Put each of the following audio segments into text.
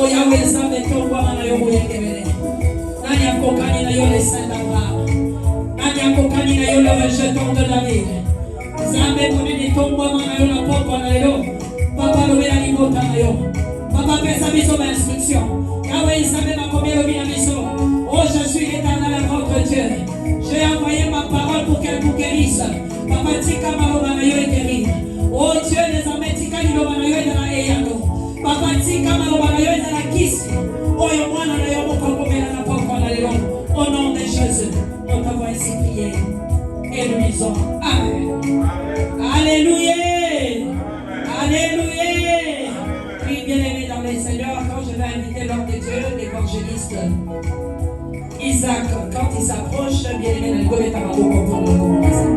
Oh Yahweh, ça met ton roi dans le royaume. Nanya kokani na yo les saints d'Abraham. Nanya kokani na yo le rejeton de David. Zambe monene ton roi na yo na poko na yo. Papa le ya limota na yo. Papa pesa biso ma instruction. Yahweh, ça met ma combien le bien biso. Oh, je suis l'éternel votre Dieu. J'ai envoyé ma parole pour qu'elle vous guérisse. Papa tika maloba na yo guérir. Oh Dieu, les amis tika liloba na yo na eyano. Papa tika maloba na yo na kisi. Oh yo mwana na yo mokomela na poko na lelo. Au nom de Jésus, nous t'avons ainsi prié et nous disons Amen. Alléluia. Alléluia. Oui, bien-aimés dans les Seigneurs, quand je vais inviter l'homme de Dieu, l'évangéliste Isaac, quand il s'approche, bien-aimé, le goût est à ma boue pour le commencer.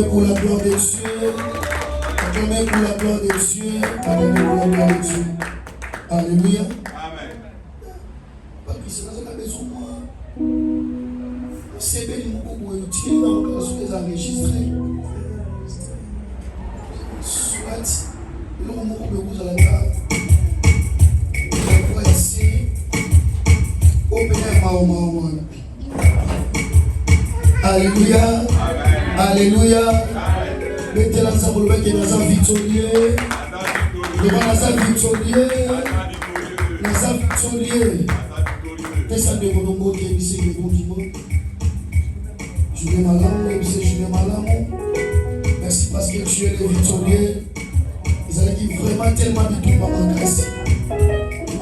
Pour la gloire des cieux, acclamez pour la gloire des cieux, acclamez pour la gloire des cieux. Alléluia. Amen. Patrice, dans la maison, moi, c'est bien beaucoup utile dans ce qu'ils ont enregistré. Soit, le moment où vous allez là, vous allez essayer, ouvrir Mahoma. Alléluia. Alléluia. Mettez la salle qui est dans sa victorieux. Devant la salle victorieux. La salle victorieux. Descendez mon nom qui est ici, le bon dimanche. Je vais malade, je vais malade. Merci parce que tu es le victorieux. Ils allaient dire vraiment tellement de tout par ma grâce.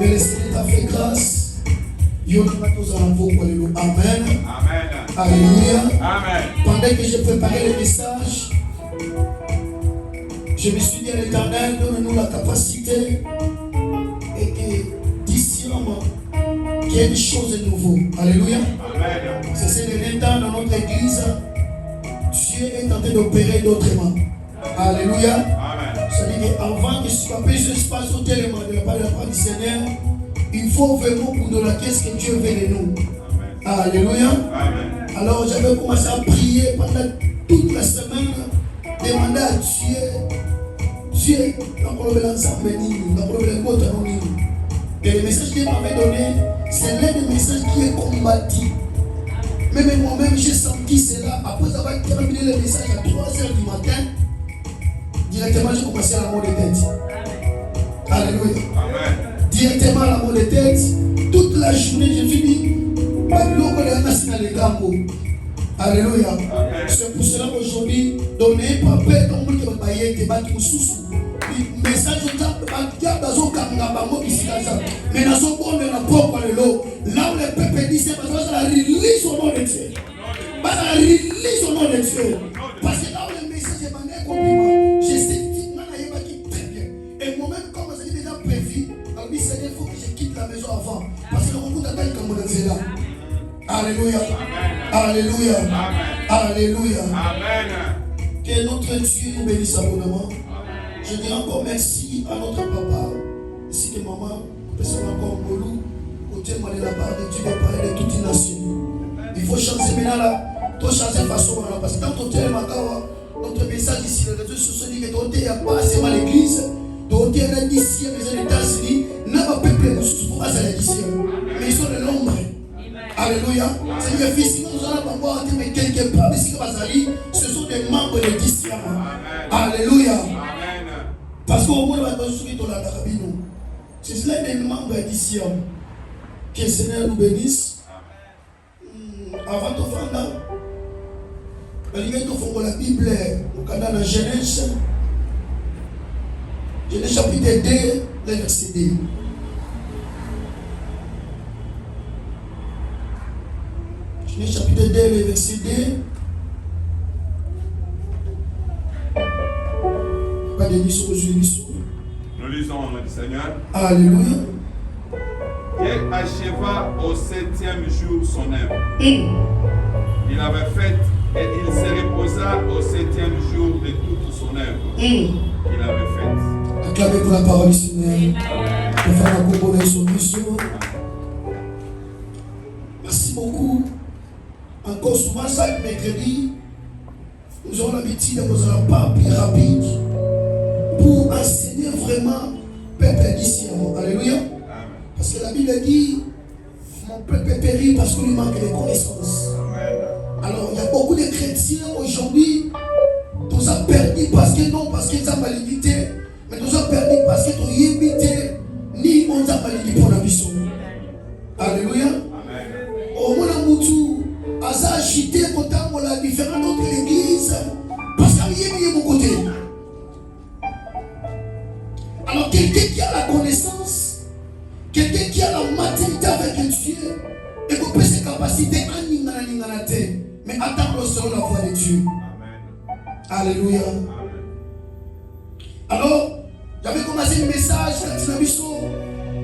Mais le Seigneur t'a fait grâce. Amen. Amen. Alléluia. Amen. Pendant que je préparais le message, je me suis dit à l'Éternel, donne-nous la capacité et que d'ici un mois, qu'il y ait des choses de nouveau. Alléluia. Amen. C'est ce dernier temps dans notre église, Dieu est en train d'opérer d'autrement. Alléluia. Amen. C'est-à-dire qu'avant que ce se passe au tellement de la part du Seigneur, il faut vraiment pour nous la qu'est-ce que Dieu veut de nous. Amen. Alléluia. Amen. Alors j'avais commencé à prier pendant toute la semaine, demander à Dieu, et le message qu'il m'avait donné, c'est l'un des messages qui est combattu. Même moi-même, j'ai senti cela. Après avoir terminé le message à 3h du matin, directement j'ai commencé à la mot de tête. Alléluia. Amen. Directement à la mot de tête, toute la journée, j'ai fini. Alléluia. C'est pour cela qu'aujourd'hui, donnez pas peur dans le monde qui est battu sous. Message mais dans son bon de la propre là où le peuple dit c'est parce que ça release au nom de Dieu. Ça release au nom de Dieu. Parce que là où le message est mandé compliment, je sais que très bien. Et moi-même, comme c'est déjà prévu, il faut que je quitte la maison avant. Parce que le monde attend comme on est là. Alléluia. Alléluia. Alléluia. Que notre Dieu nous bénisse abondamment. Je dis encore merci à notre papa, ainsi que maman, personne encore Golou, au témoin de la part de Dieu, de parler de toute une nation. Il faut changer maintenant là, toi changer de façon là, parce que quand on tient notre message ici, les réseaux sociaux disent que toi t'es pas seulement l'église, toi t'es là d'ici, les États-Unis, n'a pas peuple pour passer à l'église, mais ils sont le nombre. Alléluia. C'est que physiquement, nous allons avoir dit, mais quelque part, ici, ce sont des membres de Dieu. Alléluia. Parce qu'au moins, c'est cela des membres de Dieu. Que le Seigneur nous bénisse. Avant de faire la Bible, dans la Genèse chapitre 2, le verset 2. Genèse chapitre 2, le verset 2. Pas de mission aujourd'hui. Nous lisons au nom du Seigneur. Alléluia. Dieu acheva au 7e jour son œuvre. Il avait fait et il se reposa au 7e jour de toute son œuvre qu'il avait faite. Acclamez pour la parole du Seigneur. Merci beaucoup. Encore souvent, chaque mercredi, nous avons l'habitude de vous avoir pas plus rapide pour enseigner vraiment peuple d'ici. Alléluia. Parce que la Bible dit, mon peuple périt parce qu'il lui manque de connaissances. Alors, il y a beaucoup de chrétiens aujourd'hui, nous avons perdu parce que non, parce qu'ils ont malédité, mais nous avons perdu parce qu'ils ont imité, ni on a malédité pour la mission. Alléluia. Au moins, on a agité contre la différence entre l'église parce qu'il y a mis mon côté. Alors, quelqu'un qui a la connaissance, quelqu'un qui a la maturité avec Dieu, et qu'on peut ses capacités à terre, mais attendre selon la voix de Dieu. Alléluia. Alors, j'avais commencé le message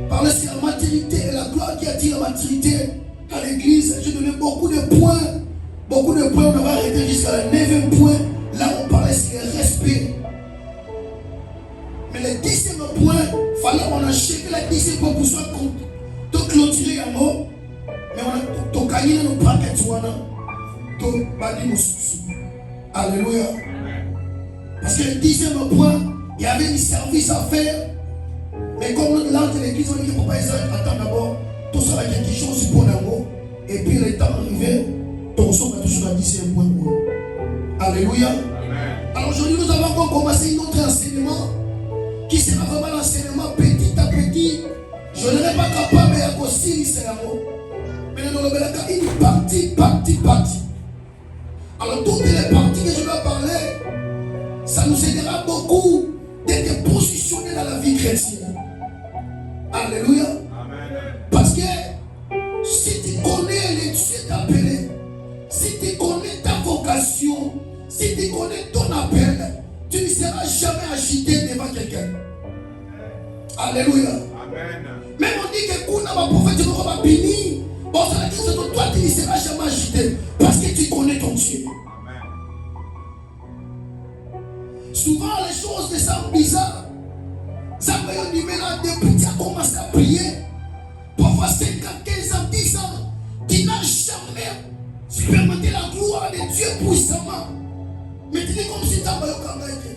parler sur la maturité et la gloire qui attire la maturité à l'église. J'ai donné beaucoup de points. Beaucoup de points, on va arrêter jusqu'à le 9e point. Là, on parlait sur le respect. Mais le 10e point, il fallait qu'on achève le 10e point pour soit clôturer un mot. Mais on a gagné nos paquets. Alléluia. Parce que le 10e point, il y avait un service à faire. Mais comme l'autre de l'église, on dit qu'il ne faut pas attendre d'abord. Tout ça va quelque chose pour l'amour. Et puis le temps arrivé, tout ça va toujours à 10e point. Alléluia. Alors aujourd'hui, nous avons encore commencé notre enseignement qui sera vraiment l'enseignement petit à petit. Je ne serai pas capable de aussi c'est l'amour. Mais nous avons une partie. Alors toutes les parties que je vais parler, ça nous aidera beaucoup d'être positionnés dans la vie chrétienne. Alléluia. Parce que si tu connais les Dieu t'appelé, si tu connais ta vocation, si tu connais ton appel, tu ne seras jamais agité devant quelqu'un. Alléluia. Même on dit que quand on va prophète, tu vas bénir. Bon, ça veut dire que toi, tu ne seras jamais agité parce que tu connais ton Dieu. Souvent, les choses te semblent bizarres. Ça veut dire maintenant, depuis que tu as commencé à prier, parfois 5 ans, 15 ans, 10 ans, tu n'as jamais expérimenté la gloire de Dieu puissamment. Mais tu dis comme si tu avais été.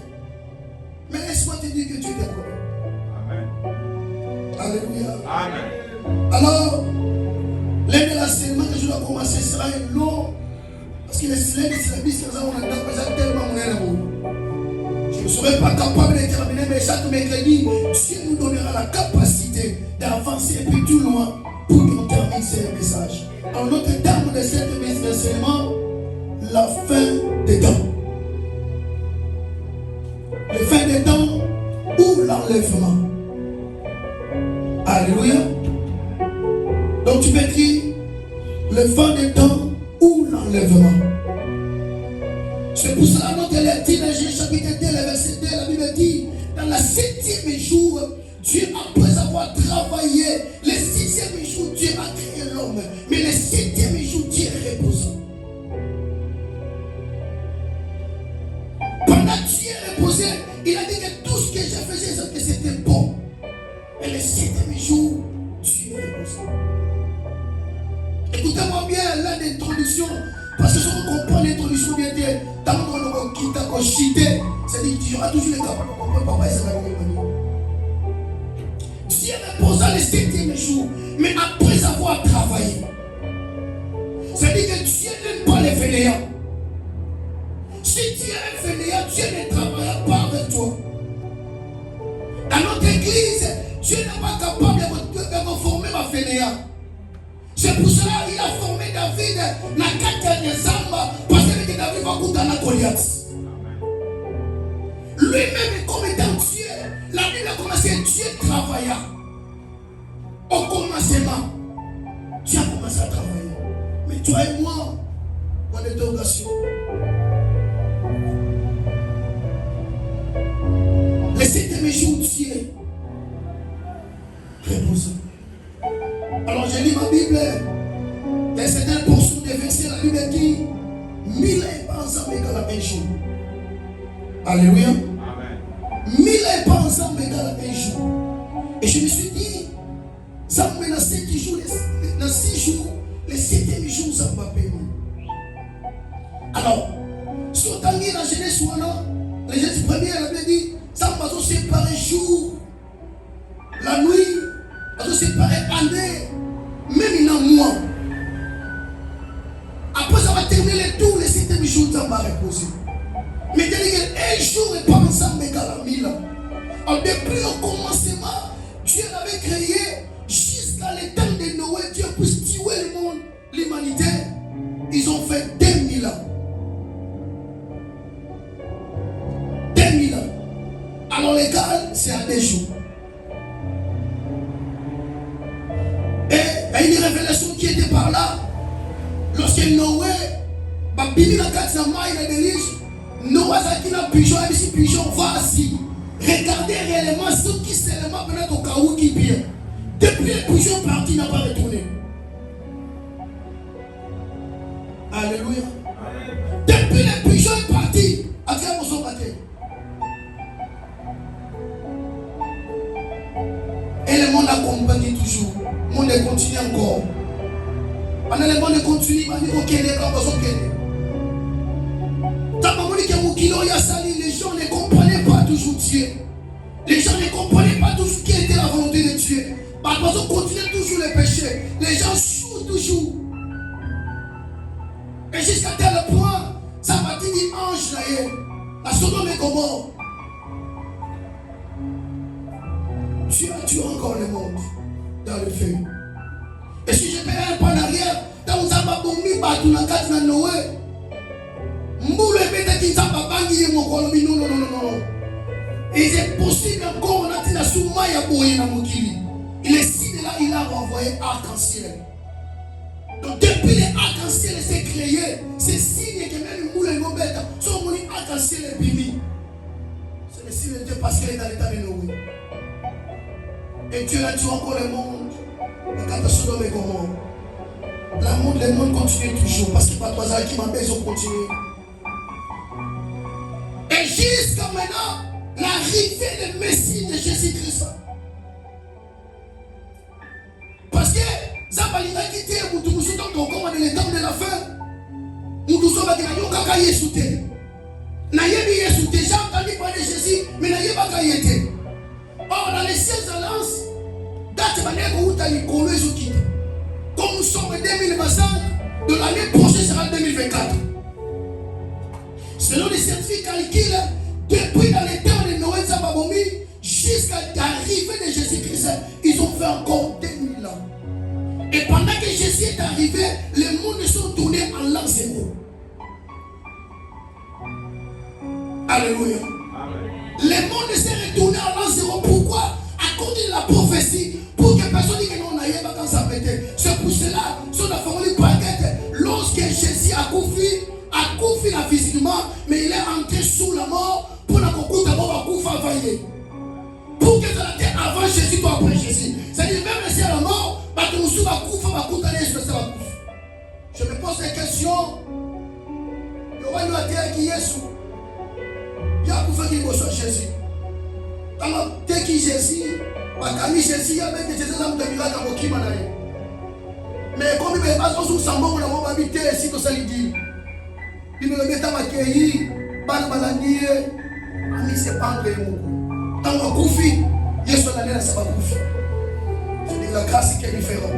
Mais laisse-moi te dire que Dieu te connaît. Alléluia. Amen. Alors, l'un de l'enseignement que je dois commencer sera long. Parce que les services que nous avons tellement je ne serai pas capable de terminer, mais chaque mercredi, Dieu nous donnera la capacité d'avancer un peu plus loin pour que nous terminions ce message. Alors, notre terme de cet enseignement, la fin des temps. La fin des temps ou l'enlèvement. Alléluia. Donc, tu peux dire le fin des temps ou l'enlèvement. C'est pour cela que notre lecture dans Genèse chapitre 2, le verset 2, la Bible dit, dans le 7e jour, Dieu, après avoir travaillé, le 6e jour, Dieu a créé l'homme. Mais le 7e jour, Dieu reposa. Pendant que Dieu reposait, il a dit que tout ce que je faisais, que c'était bon. Et le 7e jour, Dieu reposa. Écoutez-moi bien l'introduction. Parce que si on comprend l'introduction bien, tant qu'on quitte à chiter, c'est-à-dire qu'il y aura toujours les capables de comprendre pourquoi c'est la même manière. Dieu reposa le 7e jour, mais après avoir travaillé. C'est pour cela qu'il a formé David dans 4 des Zamba, parce que David va couper dans Goliath. Lui-même, comme étant Dieu, la Bible a commencé, Dieu travailla. Au commencement, Dieu a commencé à travailler. Mais toi et moi, on est d'interrogation. Le 7e jour, Dieu repose. Alors je lis ma Bible, dans certaines portions des versets, la Bible dit 1000 ans pas ensemble égale à un jour. Alléluia. Amen. 1000 ans pas ensemble égale à un jour. Et je me suis dit, ça me met dans 7 jours, dans 6 jours, le 7e jour, ça m'a payé. Alors, si on t'a mis dans la Genèse, les Genèse première, la Bible dit, ça m'a séparé jour, la nuit, ça m'a séparé année, même il y a un mois. Après, ça va terminer le tour, le 7e jour, ça va reposer. Mais un jour n'est pas ensemble égal à 1000 ans. Alors, depuis le commencement, Dieu l'avait créé jusqu'à le temps de Noé. Dieu a pu tuer le monde, l'humanité. Ils ont fait 2000 ans. 2000 ans. Alors, l'égal, c'est à 2 jours. Et il y a une révélation qui était par là. Lorsque Noé, Bibi n'a qu'à sa main, il a des riches. Noé a qui n'a pigeon, et si pigeon va assis. Regardez réellement ce qui seulement peut-être au cas où qui vient. Depuis le pigeon parti, il n'a pas retourné. Alléluia. Depuis le pigeon est parti, à quel moment matin? Et le monde accompagne toujours. Le monde continue encore. Pendant le monde continue, il va dire ok, les gars, vous ok. Les gens ne comprenaient pas toujours Dieu. Les gens ne comprenaient pas toujours ce qui était la volonté de Dieu. Parce qu'on continue toujours les péchés. Les gens jouent toujours. Et jusqu'à tel point, ça va dire ange là, la Sodome et Gomorrhe. Dieu a tué encore le monde dans le feu. Et si je fais un pas en arrière, dans où ça va bomber, dans la carte de Noé. Mboulou et bête qui s'en va banguer mon colombie. Non. Et c'est possible encore, on a dit la souma ya boye na mokili. Il est si de là, il a renvoyé arc-en-ciel. Donc depuis les arc-en-ciel s'est créé, c'est signe que même Mboulou et Mobette, son moni arc-en-ciel est bimi. C'est le signe de Dieu parce qu'il est dans l'état de Noé. Et Dieu a tué encore le monde. Et quand Sodome et Gomorrhe, le monde continue toujours parce qu'il n'y a pas de qui m'appelle, ils ont continué. Et jusqu'à maintenant, l'arrivée du Messie de Jésus-Christ. Parce que Zabalina qui était au temps de l'état de la fin, nous tous sommes à Jésus. Nayebi Jésus, déjà entendu parler de Jésus, mais Nayebi pas été. Or, dans les 16 alliances, date manière où tu as eu comme nous sommes en 2025, de l'année prochaine sera 2024. Selon les scientifiques calculent, depuis dans les temps de Noël Zababomi jusqu'à l'arrivée de Jésus-Christ, ils ont fait encore 2000 ans. Et pendant que Jésus est arrivé, les mondes sont tournés en l'an 0. Alléluia. Les mondes s'est retourné en l'an 0. Pourquoi? À cause de la prophétie. Pour que personne dise que non, on n'a pas quand ça pétait. C'est pour cela, sur la formule baguette, lorsque Jésus a confié physiquement, mais il est entré sous la mort pour la concours d'abord à Koufa vailler. Pour que ça la terre avant Jésus, toi après Jésus. C'est-à-dire, même si à la mort, je me pose des questions. Il y a terre qui est sous. Il y a Koufa qui est Jésus. Quand on a qui Jésus, Jésus, il y a même des Jésus qui ont été mais comme il ne pas sur Sambon, on a habité ici dans cette île. Il me met à m'accueillir, Balbalanier, Ami, c'est pas André Moukou. Tant qu'on confie, il y a son année, ça va confier. C'est de la grâce qui est différente.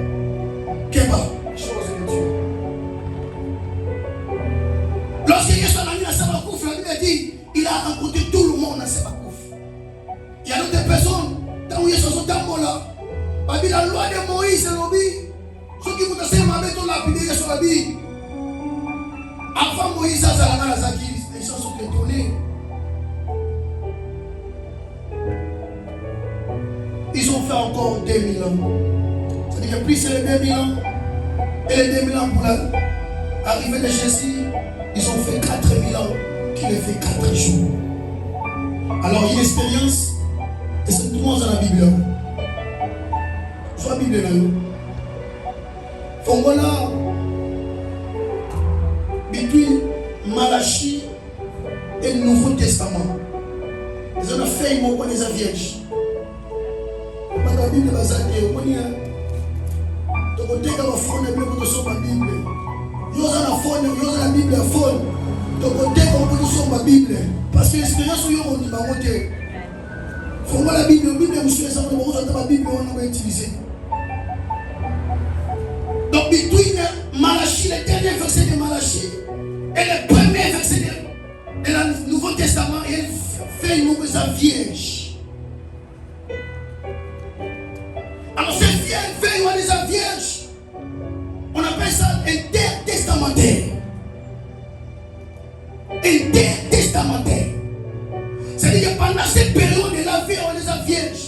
Kéba, chose de Dieu. Lorsque il y a son année, ça va confier, il a dit, il a rencontré tout le monde à Sebakouf. Il y a d'autres personnes, tant où il y a son temps là, la loi de Moïse, les gens sont étonnés. Ils ont fait encore 2000 ans. C'est-à-dire que plus c'est les 2000 ans, et les 2000 ans pour l'arrivée de Jésus, ils ont fait 4000 ans, qu'il a fait 4 jours. Alors, il y a une expérience, et c'est tout le monde dans la Bible. Soit la Bible là. Donc voilà, between Malachie et le Nouveau Testament, ils ont fait une monnaie des vierges. Dans la Bible, ils ont dit, donc on dit qu'on a fait la Bible, on a la Bible. Ils ont la Bible, donc on dit qu'on a la Bible. Parce que l'expérience où on dit, il faut voir la Bible, la Bible, on va utiliser. Donc, between Malachie, le dernier verset de Malachie, et le premier verset de Nouveau Testament, il fait une mauvaise vierge. Alors, cette vierge fait une vierge. On appelle ça intertestamentaire. Intertestamentaire. C'est-à-dire que pendant cette période de la vie, on les vierge.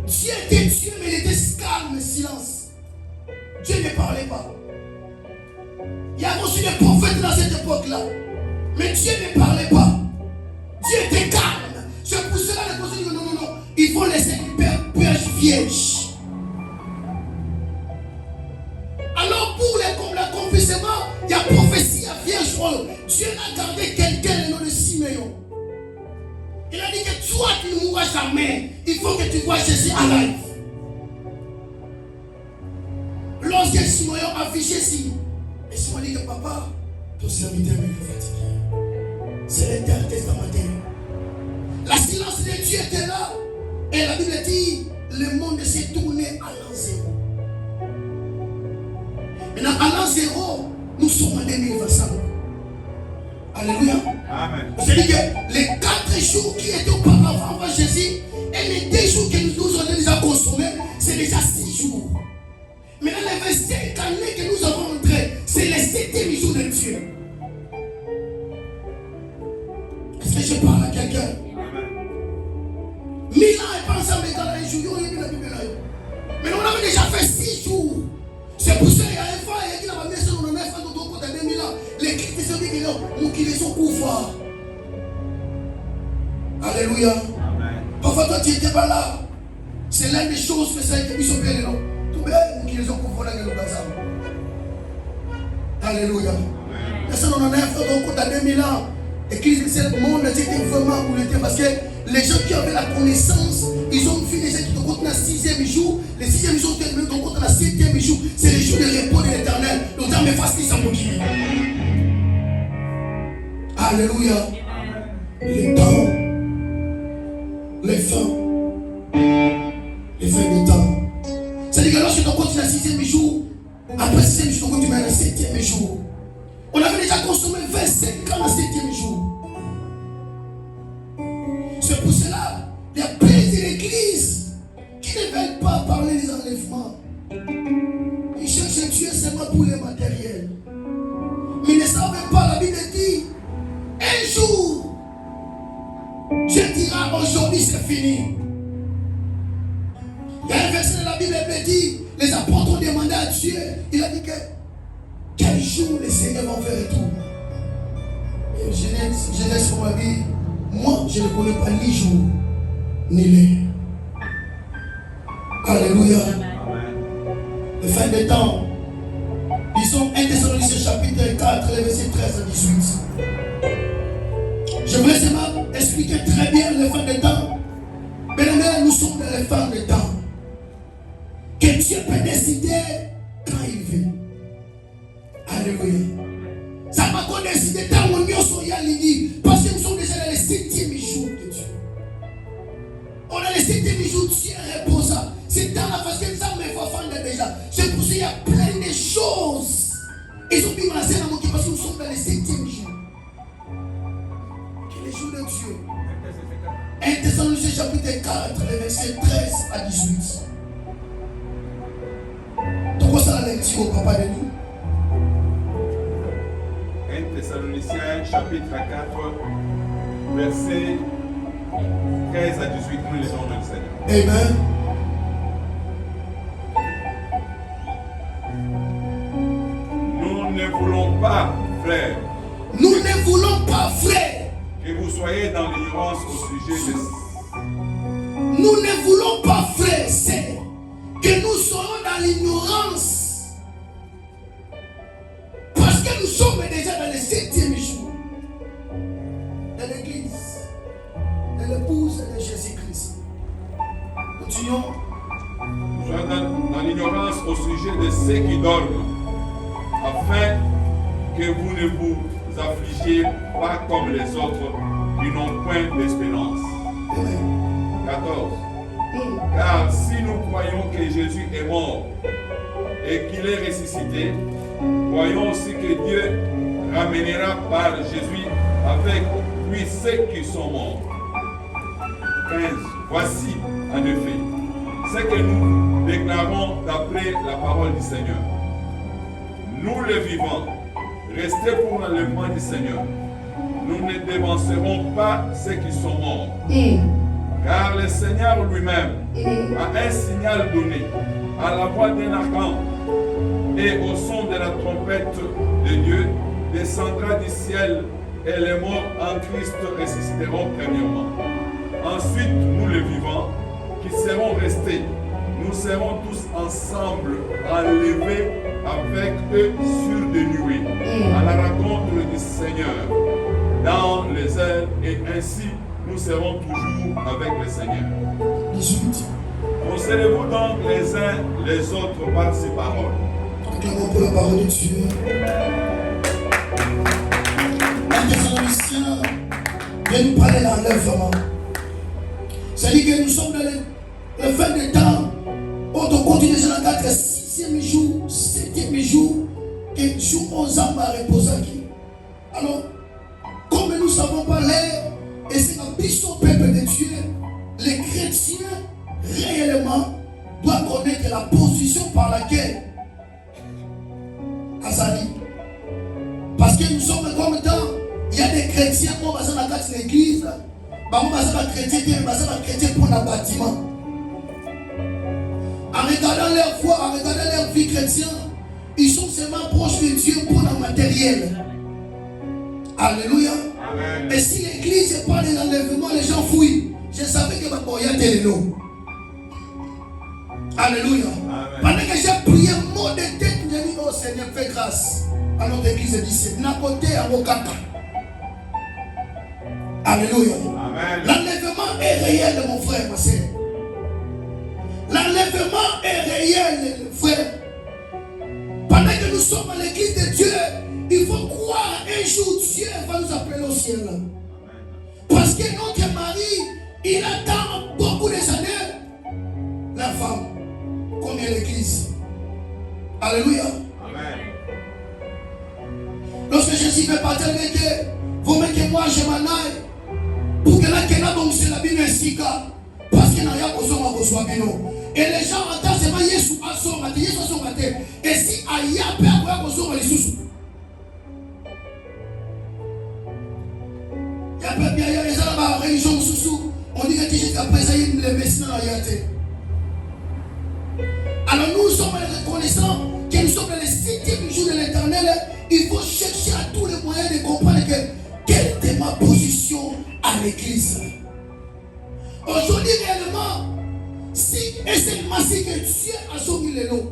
Dieu était Dieu, mais il était calme, silence. Dieu ne parlait pas. Il y a aussi des prophètes dans cette époque-là. Mais Dieu ne parlait pas. Dieu était calme. C'est pour cela que les personnes disent non. Il faut laisser une purge vierge. Alors pour l'accomplissement, il y a prophétie à vierge. Dieu a gardé quelqu'un le nom de Simeon. Il a dit que toi tu ne mourras jamais. Il faut que tu vois Jésus à live. Lorsque Simeon a vu Jésus, et Simeon dit que papa, ton serviteur est fatigué. C'est l'intertestamentaire. La silence de Dieu était là. Et la Bible dit, le monde s'est tourné à l'an 0. Maintenant, à l'an 0, nous sommes en 2025. Alléluia. Amen. C'est-à-dire que les 4 jours qui étaient auparavant avant Jésus, et les 2 jours que nous avons déjà consommés, c'est déjà 6 jours. Maintenant, les 25 années que nous avons entrés, c'est le 7e jour de Dieu. Est-ce que je parle à quelqu'un? 1000 ans et pas ensemble dans un jour, il y a la Bible là. Mais on avait déjà fait 6 jours. C'est pour ça qu'il y a un frère qui a mis ça dans le 9 ans, d'autres côté 2000 ans. Les chrétiens disent que nous qui les sont couverts. Alléluia. Parfois, toi, tu n'étais pas là. C'est l'une des choses que ça a été mis sur le nom. Nous qui les ont couverts dans le bazar. Alléluia. Personne n'en a fait donc à 2000 ans. Et que le monde était vraiment bouleté parce que les gens qui avaient la connaissance, ils ont vu les gens qui comptent dans le 6e jour. Le 6e jour, ils comptent dans le 7e jour. C'est le jour de repos de l'éternel. Donc, dans mes faces, ça m'occupe. Alléluia. Les temps, les fins du temps. C'est-à-dire que lorsque tu comptes dans le 6e jour, après le 6e jour, tu mets dans le 7e jour. On avait déjà consommé 25 ans dans le 7e jour. C'est pour cela qu'il y a plein d'églises qui ne veulent pas parler des enlèvements. Ils cherchent Dieu seulement pour les matériels. Mais ils ne savent pas, la Bible dit, un jour, Dieu dira aujourd'hui c'est fini. Il y a un verset de la Bible qui dit, les apôtres ont demandé à Dieu, il a dit que quel jour les Seigneurs vont faire tout. Et Genèse comme a dit, moi je ne connais pas ni jour ni l'heure. Alléluia. Le fin des temps. Lisons 1 Thessaloniciens chapitre 4, verset 13 à 18. J'aimerais seulement expliquer très bien le fin des temps. Mais nous sommes dans le fin des temps. Que Dieu peut décider quand il veut. Alléluia. Ça m'a pas décidé tant qu'on y a l'idée. Parce que nous sommes déjà dans le 7e jour de Dieu. On a le 7e jour, Dieu repose. C'est dans la phase que ça me fait fendre déjà. C'est pour ça qu'il y a plein de choses. Ils ont mis ma scène à mon parce que nous sommes dans le 7e jour. Quel est le jour de Dieu? 1 Thessaloniciens chapitre 4, verset 13 à 18. Donc, ça la lecture au papa de nous. 1 Thessaloniciens chapitre 4, versets 13 à 18, nous lisons le Seigneur. Amen. Nous ne voulons pas, frères, Nous ne voulons pas, frères, que vous soyez dans l'ignorance au sujet de... nous ne voulons pas, frères, sœurs, que nous soyons dans l'ignorance. Parce que nous sommes déjà dans le 7e jour de l'église, de l'épouse de Jésus-Christ. Continuons. Nous sommes dans l'ignorance au sujet de ceux qui dorment, afin que vous ne vous affligiez pas comme les autres qui n'ont point d'espérance. 14. Car si nous croyons que Jésus est mort et qu'il est ressuscité, croyons aussi que Dieu ramènera par Jésus avec lui ceux qui sont morts. 15. Voici, en effet, ce que nous déclarons d'après la parole du Seigneur. Nous le vivants, restez pour l'enlèvement du Seigneur. Nous ne dévancerons pas ceux qui sont morts. Car le Seigneur lui-même a un signal donné à la voix d'un archange et au son de la trompette de Dieu descendra du ciel et les morts en Christ ressusciteront premièrement. Ensuite, nous les vivants qui serons restés, nous serons tous ensemble enlevés avec eux sur des nuées à la rencontre du Seigneur dans les airs et ainsi nous serons toujours avec le Seigneur. 18. Consolez-vous donc les uns les autres par ces paroles. Acclamons pour la parole de Dieu. Un Thessaloniciens vient nous parler d'enlèvement. C'est-à-dire que nous sommes dans le fin des temps. On continue dans la 4, 6e jour, 7e jour, et jour 11 ans va reposer qui. Alors, comme nous ne savons pas l'heure, et c'est un puissant peuple de Dieu, les chrétiens réellement doivent connaître la position par laquelle Azali. Parce que nous sommes comme temps, il y a des chrétiens qui sont dans l'église, chrétiens pour le bâtiment. En regardant leur foi, en regardant leur vie chrétienne, ils sont seulement proches de Dieu pour le matériel. Alléluia. Amen. Et si l'église parle de l'enlèvement, les gens fouillent. Je savais que ma boya était là. Alléluia. Amen. Pendant que j'ai prié, mot de tête, j'ai dit, oh Seigneur, fais grâce à notre église d'ici. N'a côté à Mokata. Alléluia. L'enlèvement est réel, mon frère, ma soeur. L'enlèvement est réel, frère. Pendant que nous sommes à l'église de Dieu, il faut croire un jour Dieu va nous appeler au ciel. Parce que notre mari, il attend beaucoup des années. La femme, comme l'église. Alléluia. Amen. Lorsque Jésus me partage avec eux, vous mettez que moi je m'en aille. Pour que la kena donc c'est la Bible ainsi parce que n'a rien besoin de besoin et les gens entendent seulement Yesu a son maté, Yesu a son maté. Et si Aya peut avoir besoin de sous. Il y a pas bien il y a la religion sous. On dit que Jésus a présenté le Messie dans la réalité. Alors nous sommes reconnaissants que nous sommes dans le 7e jour de l'Éternel. Il faut chercher à tous les moyens de comprendre que quelle était ma position à l'église. Aujourd'hui, réellement, si et c'est ainsi que Dieu a sauvé les noms,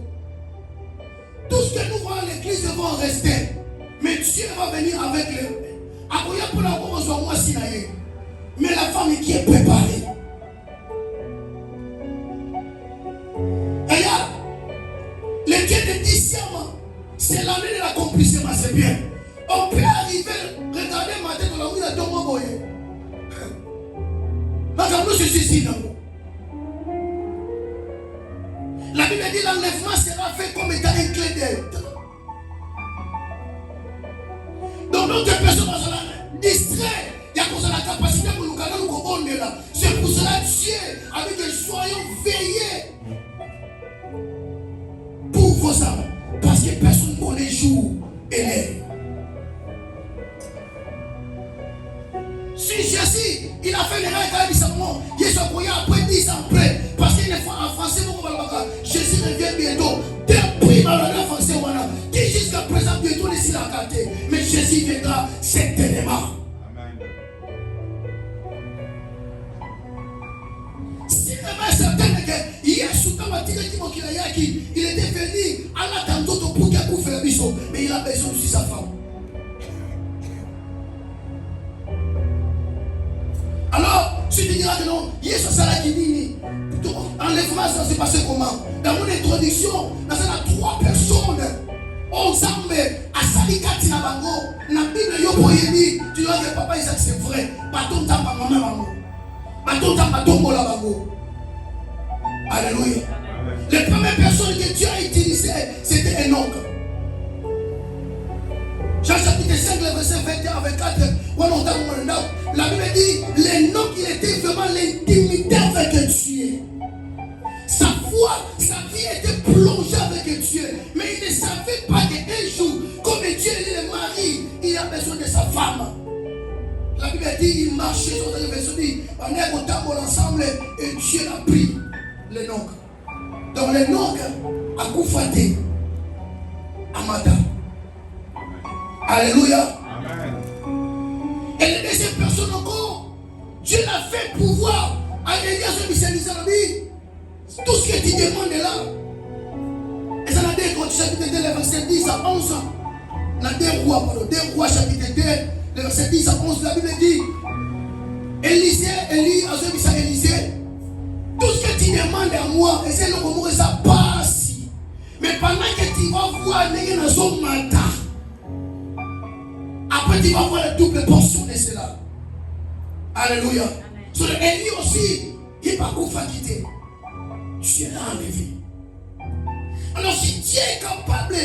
tout ce que nous voyons à l'église va rester. Mais Dieu va venir avec le. Mais la femme qui est préparée. Regarde, le Dieu de 10e, c'est l'année de l'accomplissement, c'est bien. On peut arriver, regarder ma tête dans la rue de Thomas Boye. Nous se suicidons. La Bible dit l'enlèvement sera fait comme étant un clé d'œil. Donc notre personne va distrait. Il y a comme ça la capacité pour nous garder nous comprendre là. C'est pour cela Dieu a dit que soyons veillés pour vos âmes. Parce que personne ne connaît jour et l'heure. fin de l'année, Jésus a pris après 10 ans après. Parce qu'il est en français, Jésus revient bientôt. Depuis ma langue français, qui jusqu'à présent bientôt les la gâté. Mais Jésus viendra certainement. Si c'est certain que Jésus, il était venu à la tantôt pour qu'il ait fait le biseau, mais il a besoin aussi sa femme. Alors, si tu diras que non, Jésus ça l'a dit, enlèvement, ça s'est passé comment? Dans mon introduction, dans ces 3 personnes, ensemble, à Salikati na bango, na Bible yo poyeni, tu vois que papa Isaac c'est vrai, baton tamba maman bango, baton tamba tombo la bango. Alléluia. Les premières personnes que Dieu a utilisées, c'était Enoch. Jean chapitre 5, le verset 21 à 24, la Bible dit, l'Enoch, il était vraiment l'intimité avec Dieu. Sa foi, sa vie était plongée avec Dieu. Mais il ne savait pas qu'un jour, comme Dieu est le mari, il a besoin de sa femme. La Bible dit, il marchait sur le verset, on est au table ensemble et Dieu l'a pris, l'Enoch. Donc l'Enoch a coufaté Amada. Alléluia. Amen. Et les deuxième personne encore, Dieu l'a fait pouvoir à Elias de spécialiser la vie. Tout ce que tu demandes là. Et ça n'a dit quand chapitre 2, le verset 10 à 11. Dans 2 Rois, chapitre 2, le verset 10 à 11, la Bible dit Élie, tout ce que tu demandes à moi, et c'est le moment où ça passe. Mais pendant que tu vas voir les gens dans son matin, après tu vas voir la double portion de cela. Alléluia. Sur Élie aussi, il va pas quitter. Dieu l'a enlevé. Alors si Dieu est capable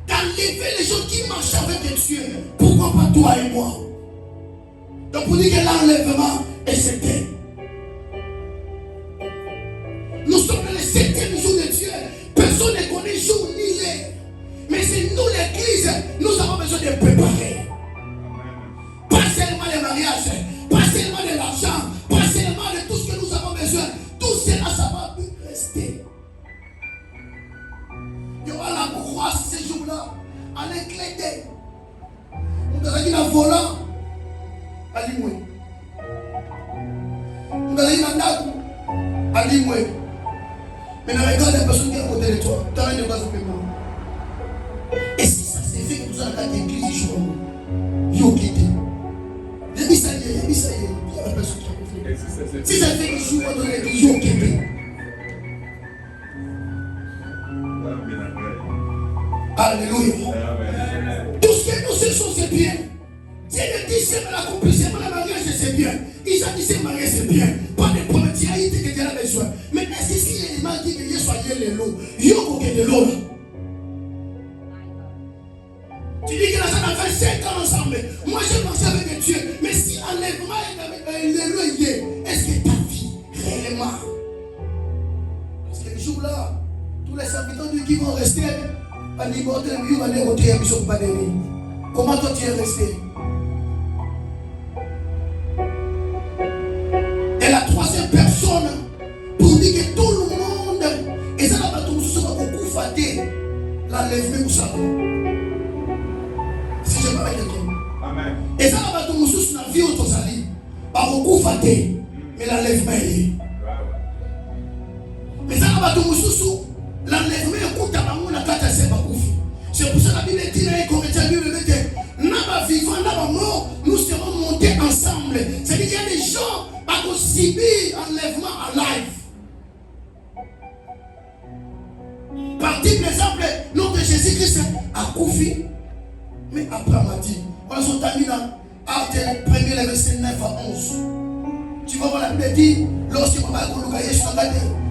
d'enlever les gens qui marchent avec Dieu, pourquoi pas toi et moi? Donc pour dire que l'enlèvement est certain. Nous sommes dans le 7e jour de Dieu. Personne ne connaît jour ni l'heure. Mais c'est nous l'église, nous avons besoin de préparer. Pas seulement les mariages, pas seulement de l'argent, pas seulement de tout ce que nous avons besoin. Tout cela, ça va rester. Il y aura la croix ces jours-là, en éclaté. On a dit un volant, à l'imoué. On a dit un dague, à l'imoué. Mais regarde les personnes qui sont à côté de toi, tu as une base de paiement. Et si ça s'est fait que nous allons dans l'église du jour, il faut quitter. Il y a la personne qui a fait. Si ça fait que je joue dans l'église, il faut quitter. Alléluia. Tout ce que nous faisons, c'est bien. Si le 10e l'accomplissement, le mariage, c'est bien. Ils ont dit que le mariage, c'est bien. Pas de problème, tu as dit que tu as besoin. Mais est-ce que si les gens disent que Dieu soit les lots, il y a de l'eau. Tu dis que la salle a fait 5 ans ensemble. Moi, j'ai marché avec Dieu. Mais si enlèvement est le loyer, est-ce que ta vie, réellement? Parce que le jour-là, tous les serviteurs qui vont rester, comment toi tu es resté? Et la 3e personne, pour dire que tout le monde, et ça n'a pas tout le monde beaucoup faté, l'enlèvement ou ça. Si je parle de toi. Amen. Et ça n'a pas tout le monde sous la vie au Tosali, pas beaucoup faté, mais l'enlèvement est. Mais ça n'a pas tout le monde sous l'enlèvement écoute à maman la carte c'est pas coufi. C'est pour ça que la Bible dit dans les Corinthiens, la Bible dit n'a pas vivant, n'a pas mort, nous serons montés ensemble. C'est-à-dire qu'il y a des gens qui ont subi enlèvement en live. Par exemple, notre Jésus-Christ a coufi, mais après m'a dit, on s'en termine dans Acte 1er, verset 9 à 11. Tu vas voir la Bible dit, lorsque on va regarder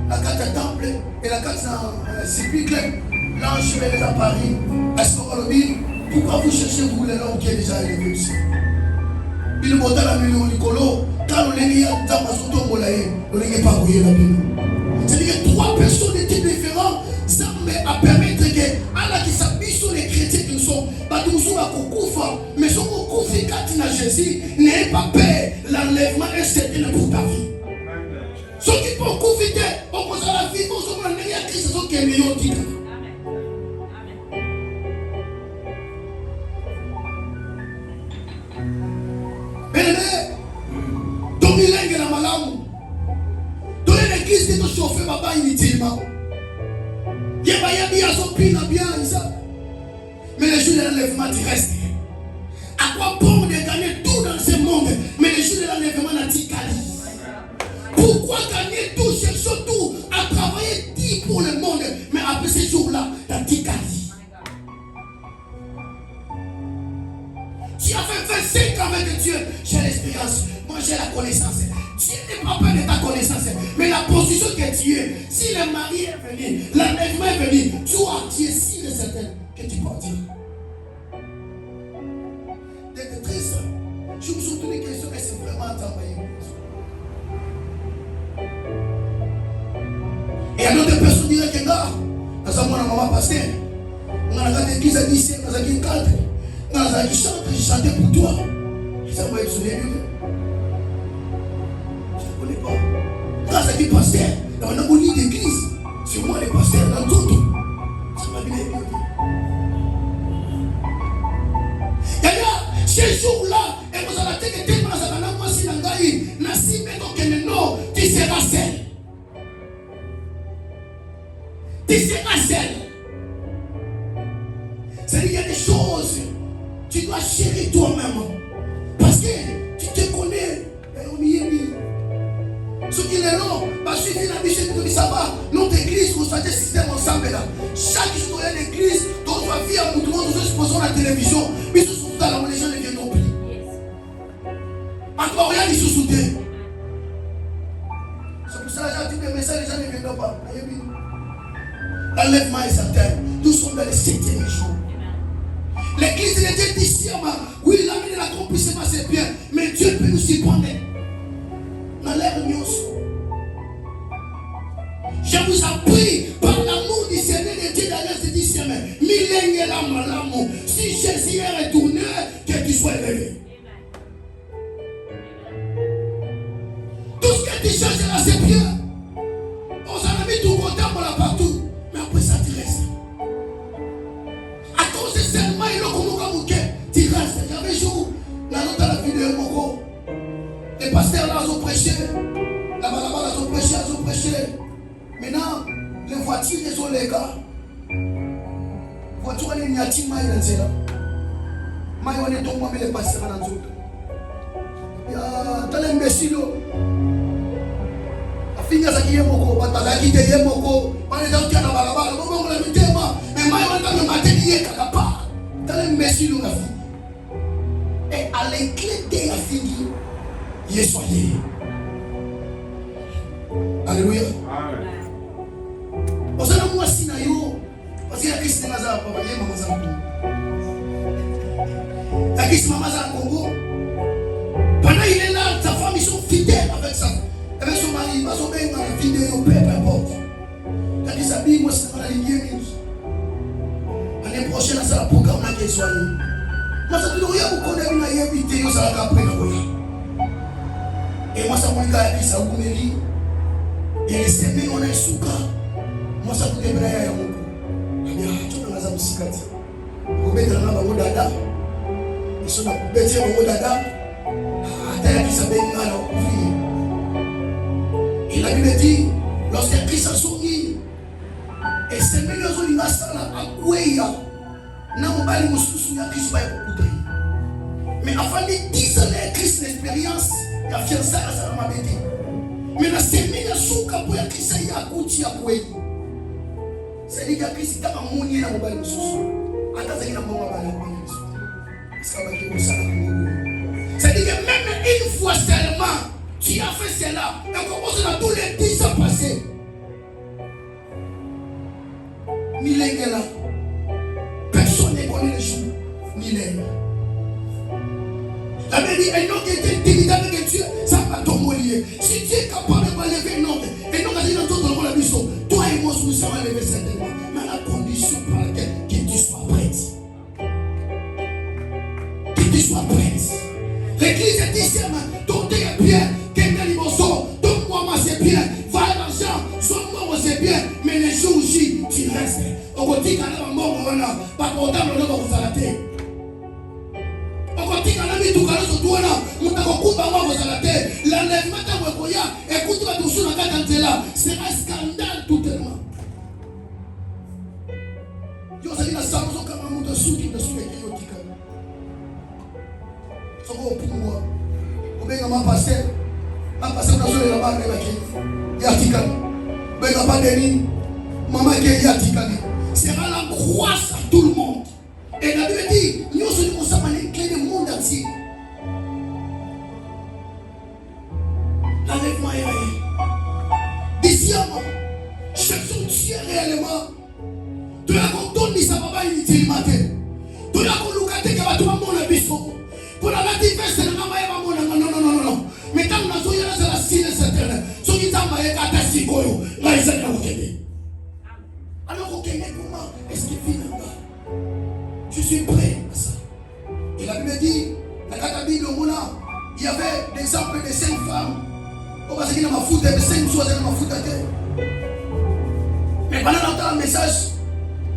la carte du temple et la carte du sépulcre, l'ange est à Paris. Est-ce qu'on va dire, pourquoi vous cherchez vous l'homme qui est déjà élevé aussi? Il me montre la million Nicolo, quand on est mis dans ma soto molaye, on n'est pas rouillé la Bible. C'est-à-dire que 3 personnes de types différents, ça va permettre que, Allah qui s'appuie sur les chrétiens qui sont, pas toujours à Koukoufa, mais son Koukoufi quand il a Jésus, n'est pas peur, l'enlèvement est certain pour ta chauffer papa inutilement. Il y a son pin bien, ça. Mais le jour de l'enlèvement, tu restes. À quoi bon de gagner tout dans ce monde, mais le jour de l'enlèvement, tu gagnes. Pourquoi gagner tout, chercher tout, à travailler dit pour le monde, mais après ces jours-là, tu gagnes. Tu as fait 25 ans avec Dieu, j'ai l'expérience, moi j'ai la connaissance. Dieu n'est pas peur de ta connaissance, mais la position que tu es, si le mari est venu, l'enlèvement est venu, toi tu es sûr et certain que tu partiras. D'être triste, je me suis posé une question, est-ce que c'est vraiment travailler? Et à d'autres personnes diraient que là, nous avons un maman pasteur, on a regardé l'église à 10 ans, nous avons une cadre, nous avons dit chante, j'ai chanté pour toi. Ça va être souvenir. Je ne connais pas. Quand ça dit pasteur, on a un lit d'église, c'est moi les pasteurs dans tout. Ça m'a bien aidé. Ces jours-là, et vous allez être tellement à moi si l'angaï, Nassim et donc non, tu seras seul. Tu seras seul. C'est-à-dire qu'il y a des choses, tu dois chérir toi-même. Parce que tu te connais. Ce qui est long, parce que la mission de Bissaba, notre église, vous savez, système ensemble là. Chaque jour, il y a une église, dont on va vivre à nous, nous exposons la télévision, mais ce sont là, les gens ne viennent non plus. Encore rien, ils se soutiennent. C'est pour ça que les gens disent, mais ça, les gens ne viennent pas. L'enlèvement est certain. Nous sommes dans le 7e jour. L'église de Dieu d'ici, oui, il a mis l'accomplissement, c'est bien, mais Dieu peut nous surprendre. Dans l'air de je vous en prie, par l'amour du Seigneur de Dieu d'ailleurs ce 10e, l'amour. Si Jésus est retourné, que tu sois élevé. Tout ce que tu cherches là, c'est bien. On s'en a mis tout comptable là partout. Mais après ça, tu restes. À cause de seulement, il a comme tu restes. Il y avait un jour, dans la vidéo, les pasteurs là, ils ont prêché. Là-bas, ils ont prêché. Maintenant, les voitures, ils ont les gars. Les voitures, ils ont les mailles là. Mailles, on est tombé, mais les pasteurs là, il y a tel imbécile. La fille, ça qui est beaucoup. La qui est beaucoup. Les gens qui ont la balabala. On l'a mis tellement. Mais mailles, on a mis matin, il y a quelque part. Tel imbécile, la fille. Et à l'éclat de la fille, il est soigné. Alléluia. Parce que moi, si naïo, parce que la Christ n'est pas là, papa, il y a maman Zankou. La Christ maman Zankou. Pendant qu'il est là, sa femme, ils sont fidèles avec ça. Avec son mari, parce qu'on est dans la vidéo, peu importe. La Christ a dit, moi, c'est dans la lignée. L'année prochaine, c'est la programme qui est soignée. Moi, ça ne doit rien vous connaître, mais il y a une vidéo, ça va après. Et moi, ça m'a dit que ça vous met. Et les semaines, on est sous cas. Moi, ça vous devrait aller à mon coup. Il y a tout dans la zone sikati. Vous mettez dans la main dada. Ils sont dans le bêtise de mon dada. Attends, qui s'appelle Nala. Et la Bible dit, lorsque Christ a soumis, et ces millions de l'immasala à Kouéa, n'a pas les moussous, il y a Christ va être. Mais afin de 10 ans, Christ l'expérience, il a fiancé à sa maman. Mais la semaine, souka pour y Christ y a couti à Kouéa. C'est-à-dire que Christ a amouni na mobile moussous. Attends, c'est qu'il a mon mobile moussous. C'est-à-dire que même une fois seulement, tu as fait cela, et commence dans tous les 10 ans passés. Ni les là. Personne ne connaît les jours, ni les. La Bible dit, un homme qui était timide avec Dieu, ça va t'envoyer. Si tu es capable de lever un homme, et non, quand il entend dans la mission, toi et moi, nous sommes lever certainement, mais à la condition par laquelle que tu sois prête. Que tu sois prête. L'église est ici, ton Dieu est bien, quelqu'un dit bonsoir, ton moi c'est bien, va à l'argent, son moi c'est bien, mais les jours aussi, tu restes. On va dire qu'à la mort, pas content, on va vous arrêter. On va dire qu'à la L'enlèvement écoute, c'est un scandale tout tellement. Yo ça dit la salon comme un monde sous qui ne souhaite que yotika. Ça va pour moi. On va ma passer dans la barre de la qui yatika. Ben pas de maman qui yatika. C'est la croix à tout le monde. Et la Bible dit, nous sommes comme ça clé du monde entier. L'enlèvement est réel. Deuxièmement, chaque jour tu es réellement. Tu as compté ça va pas inutilement. Tu as compté que tu vas mon abisso. Pour la diverse de non. Mais quand on a joué dans la signe certaine, ce qui t'a maillé à ta sigoyo, là ils sont au Québec. Alors au Québec, comment est-ce qu'il vit là-bas? Je suis prêt à ça. Et la Bible dit, la Katabi de Mouna, il y avait l'exemple de 5 femmes. On va se dire, ma foute, de 5 choses, ma foute à terre. Mais pendant longtemps, le message,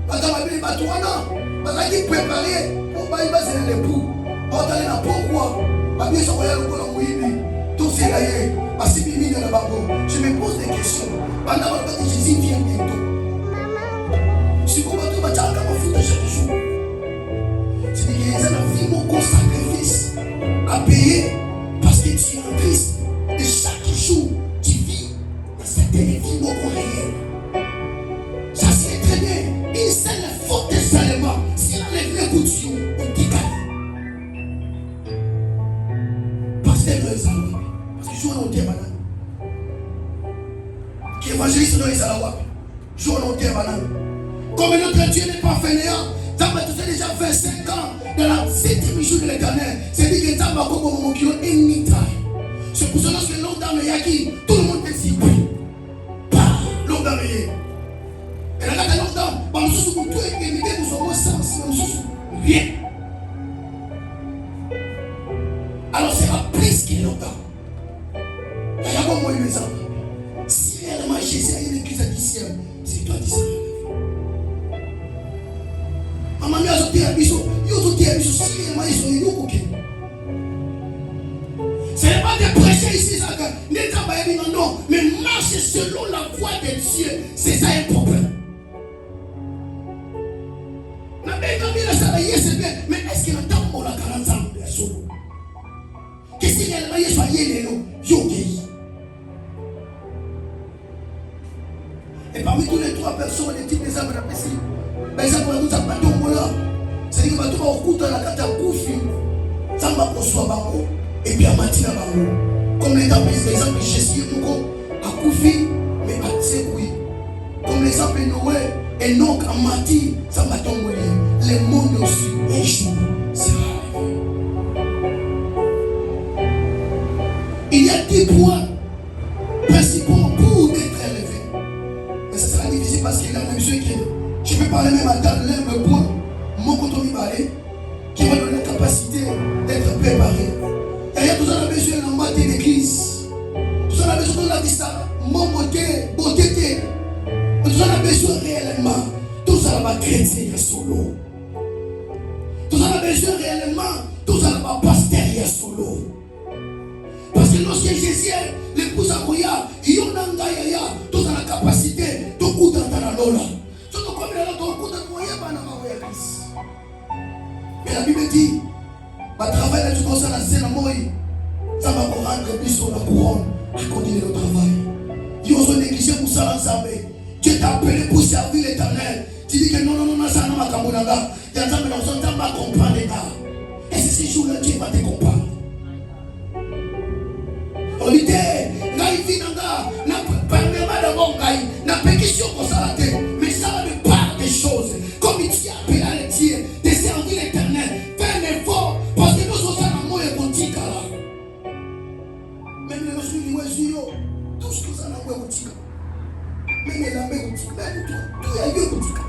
pendant ma Bible, parce qu'il préparait, on va y passer l'époux. On va aller dans pourquoi. Parce que ça va y aller au Mouibi. Tout c'est là, parce que Bibi dans la babo. Je me pose des questions. Pendant que Jésus vient bientôt. Si vous m'avez dit, ma foute chaque jour. C'est qu'il y a un film au sacrifice à payer parce que tu es en Christ. Et chaque jour, tu vis dans certaines vies au réel. Ça c'est très bien. Une seule faute seulement. Si on enlève les coutumes, on décale. Parce que je joue dans le terrain. Qui évangéliste dans les alawaks. Joue dans le terrain. Comme notre Dieu n'est pas fainéant. Tu as déjà 25 ans dans la 7e jour de l'éternel. C'est dit que tu as comme mon kilo anytime. C'est pour cela que l'homme dans le yaki, tout le monde est si oui. L'homme dans le yaki. Et là, quand l'homme dans, nous sommes tous émigrés, nous sommes au sens, nous sommes rien. Alors c'est la plus qu'il est l'homme dans. Il y a quoi moi les amis? Si réellement Jésus a une église à 10e, c'est toi 10e. Maman mia zote ya biso, yo zote ya biso si réellement ils sont yo OK. Ce n'est pas de prêcher ici ça que n'est pas non, mais marcher selon la voie de Dieu, c'est ça un problème. Na benga bila ça c'est bien, mais est-ce qu'il entend pour la 40 ans de solo? Qu'est-ce qu'il y a là Yesu ayé lelo, yo gay. Et parmi tous les 3 personnes, les types des âmes de la Messie, par exemple, nous avons pas de là. C'est-à-dire que nous avons la carte à Koufi, ça va construire Bango, et puis à Matina Bango. Comme l'exemple de Jésus, à Koufi, mais à Tsekoui. Comme l'exemple de Noé, et donc à Mati, ça va tomber. Les mondes aussi, un jour, c'est arrivé. Il y a 10 points principaux pour être élevé. Mais ça sera difficile parce qu'il y a même ceux qui. Je peux parler même à l'un point, mon coton qui va donner la capacité d'être préparé. D'ailleurs, tout ça a besoin d'un matin d'église. Tout ça a besoin de la vista, mon beauté. Tout ça a besoin réellement. Tout ça va chrétien solo. Tout ça a besoin réellement. Tout ça va pasteur solo. Parce que lorsque Jésus, l'épouse à Koya, il y a tout ça a la capacité de coup dans la lola. Mais la Bible dit, va travailler tout ça, la scène à moi, ça va vous rendre plus sur la couronne à continuer le travail. Ils ont négligé pour ça l'ensemble. Dieu t'a appelé pour servir l'Éternel. Tu dis que non, ça n'a pas de là. Il y a des gens qui ne pas comprendre les gars. Et c'est ce jour-là Dieu va te comprendre. On dit, Gaï Vinanga, n'a pas de bon Gaï, n'a pas de question pour ça. Mais ça va de part des choses. Comme il t'y a appelé à Dieu, de servir l'Éternel, faire un effort, parce que nous sommes en amour et boutique là. Même les gens qui disent, tout ce que ça n'a pas boutique. Même les amis boutique, même tout y a eu boutique.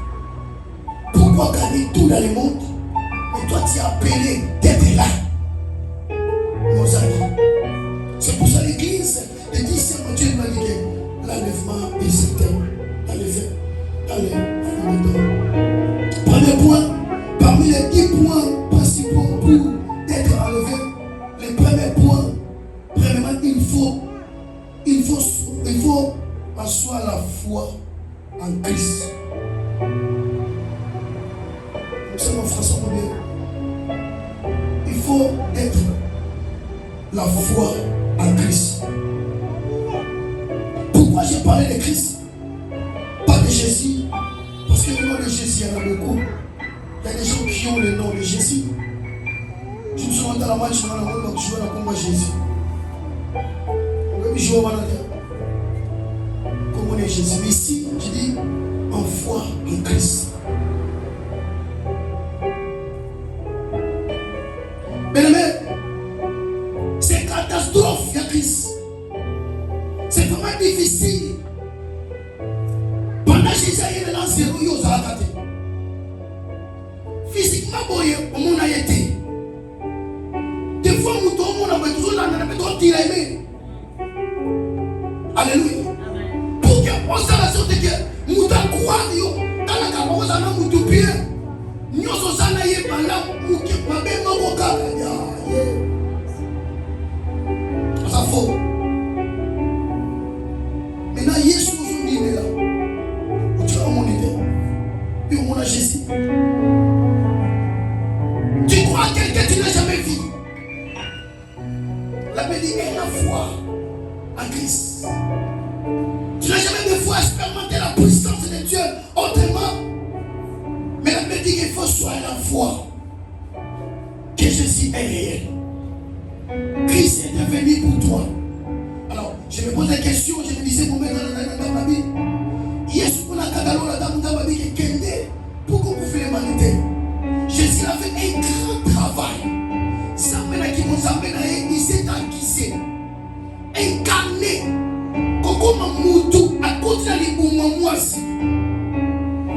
Pourquoi gagner tout dans le monde? Mais toi tu es appelé d'être là. Nos amis. C'est pour ça l'église, le 10e Dieu m'a dit que l'enlèvement est certain. Premier point, parmi les 10 points principaux pour être enlevé, en français, il faut être la foi en Christ. Pourquoi j'ai parlé de Christ? Pas de Jésus. Parce que le nom de Jésus, il y en a beaucoup. Il y a des gens qui ont le nom de Jésus. Je me suis rendu à la match, je vais jouer à la combat Jésus. Je vais jouer à la comment on est Jésus. Mais ici, je dis en foi en Christ. Bien-aimé, c'est catastrophe, il y a Christ. C'est vraiment difficile. Pendant que Jésus a été dans ce zéro, il y a raté. Physiquement, on a été. Des fois, on a besoin de tirer. Alléluia. Pour que on s'en sorte que nous avons dans la caméra, nous avons tout bien. Nous sommes en train de ça faux. Maintenant, Jésus nous dit là. Tu as mon idée. Et on a Jésus. Tu crois à quelqu'un que tu n'as jamais vu. La Bible dit la foi en Christ. Tu n'as jamais de fois expérimenté la puissance de Dieu autrement. Mais la Bible dit qu'il faut soigner la foi. Que Jésus est réel. Christ est devenu pour toi. Alors, je me pose des questions, je me disais, dans la Bible, Jésus, pour la Kadalo, la dame dans la Bible, pourquoi vous faites l'humanité? Jésus a fait un grand travail. Ça m'a dit, il s'est acquis, incarné, comme un moutou, à cause de l'imoumouasi,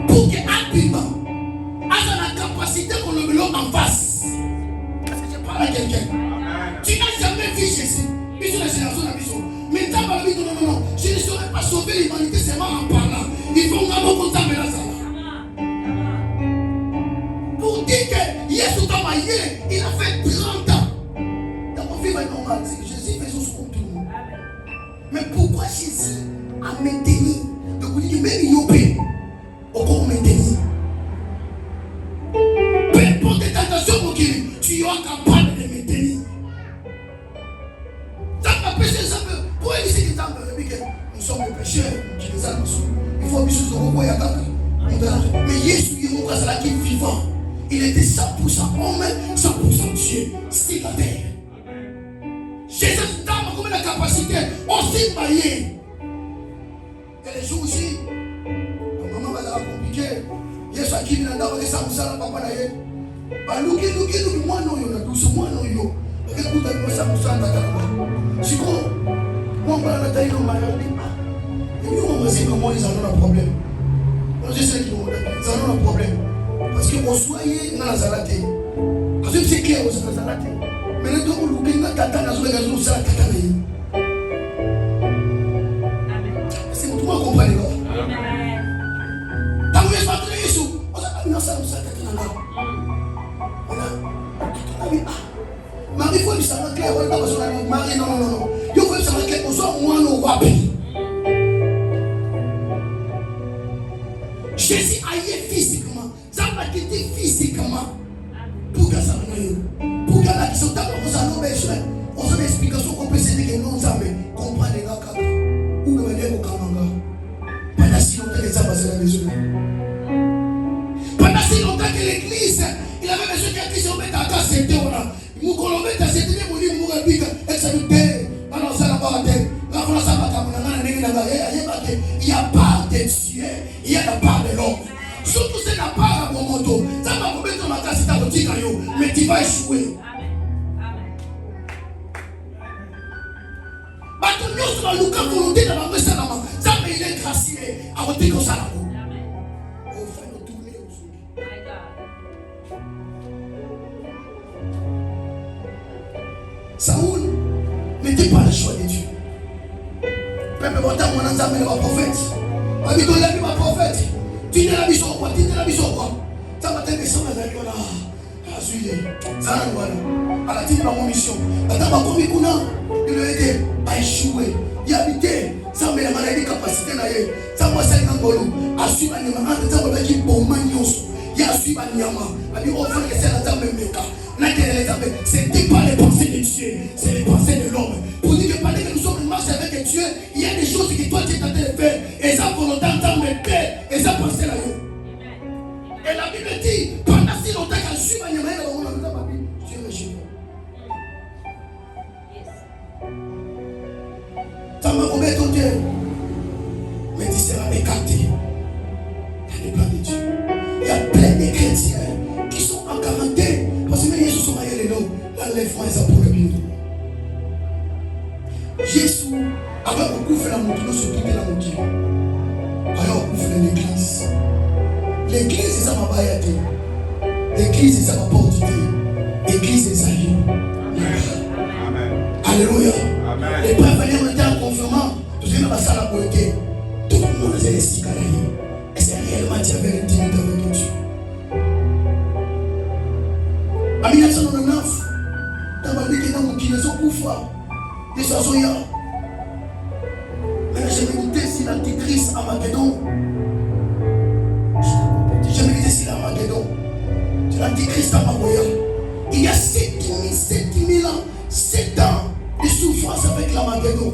pour que rapidement, à la capacité qu'on le met en face. Est-ce que je parle à quelqu'un? Tu n'as jamais vu Jésus. Mais sur la génération de la maison. Mais dans la vie, non. Je ne saurais pas sauver l'humanité seulement en parlant. Il faut qu'on ait beaucoup de temps, mais là, ça va. Pour dire que Jésus t'a maillé, il a fait 30 ans. Dans mon vie, va être normal. C'est que Jésus fait son compte tout le monde. Mais pourquoi Jésus a maintenu? Donc, vous dites, même Yopé, encore maintenu. Peu importe tes tentations, mon kiri, tu es capable de maintenir. Pour éviter les exemples, nous sommes des pécheurs, qui les âmes. Il faut que nous soyons mais Jésus, il est vivant. Il était 100% homme, 100% Dieu, sur la terre. Jésus a comme la capacité aussi de mailler. Et les jours aussi, maman va la compliquer. Jésus a qui vient d'avoir des samoussas, papa d'ailleurs. Louki, moi non, il y a douce, moi non, il y a. Écoute, moi ça me sent si quoi, moi, on va la taille, on va la dire. Et nous, on va dire comment ils en ont un problème. Je sais qu'ils ont un problème. Parce que on soyez dans la zalaté. Parce que c'est clair, on s'est dans la zalaté. Mais les deux, on loue, on a tata, on a joué, on a joué, c'est pour tout le monde comprendre. Tant que je vais pas te dire, on s'est pas mis dans ça, on s'est tata. On a dit, Marie, il faut que ça soit clair. Marie, non. Il faut que ça soit clair. On soit moins au wapi. Jésus a été physiquement. Ça m'a quitté physiquement. Pour que ça soit. Pour que la question d'abord, on s'en a besoin. On s'en explication qu'on peut se dire que nous avons compris les gars. Où le venir au Kamanga. Pendant si longtemps que ça va se la maison. Pendant si longtemps que l'église, il avait besoin qu'un Christ se mette à casa. C'était on a. Il y a part de Dieu, il y a la part de l'homme. Surtout c'est la part à mon moto. Ça va vous mettre dans ma tasse, mais tu vas échouer. Ça il est gracié à votre dire ça. Saoul n'était pas le choix de Dieu. Même mon temps, mon ensemble est ma prophète. Ma vie, tu n'es pas prophète. Tu n'es la mission quoi? Tu n'es la mission quoi? Ça m'a été question avec moi là. Ça n'a pas à la tête de mon mission. Attends, ma commis, il a été échoué. Il a habité. Ça m'a maladie capacité. Ça m'a fait un bolo. A suivre un élément. Ça m'a fait un bon magnos. Il a suivi. C'était pas les pensées de Dieu, c'est les pensées de l'homme. Pour dire que pendant que nous sommes en marche avec Dieu, il y a des choses que toi tu es en train de faire. Et ça volonté en me paix, et ça pensée là. Et la Bible dit, pendant si longtemps qu'elle suit ma nyama, Dieu le chez ça m'a commis ton Dieu. Mais tu seras écarté dans les plans de Dieu. Il y a plein de chrétiens qui sont en quarantaine. Parce que même Jésus sont mariés les noms. L'enlèvement est ça pour le bien. Jésus avait beaucoup fait la monture sur toute la monture. Alors beaucoup fait l'église. L'église c'est ça ma baïate. L'église c'est ça ma portité. L'église c'est ça. Amen. Alléluia. Amen. Les pères venaient étaient en confirmant. Tout le monde a ça la beauté. Tout le monde a les cigarettes. Et c'est réellement tu avais l'intimité avec Dieu. En 1999, dans ma vie qui est dans mon kiné, sont couffants. Des soya. Mais j'ai médité sur l'antichrist Armageddon. J'ai médité sur l'Armageddon. C'est l'antichrist Armageddon. Il y a 7000 ans, 7 ans de souffrance avec l'Armageddon.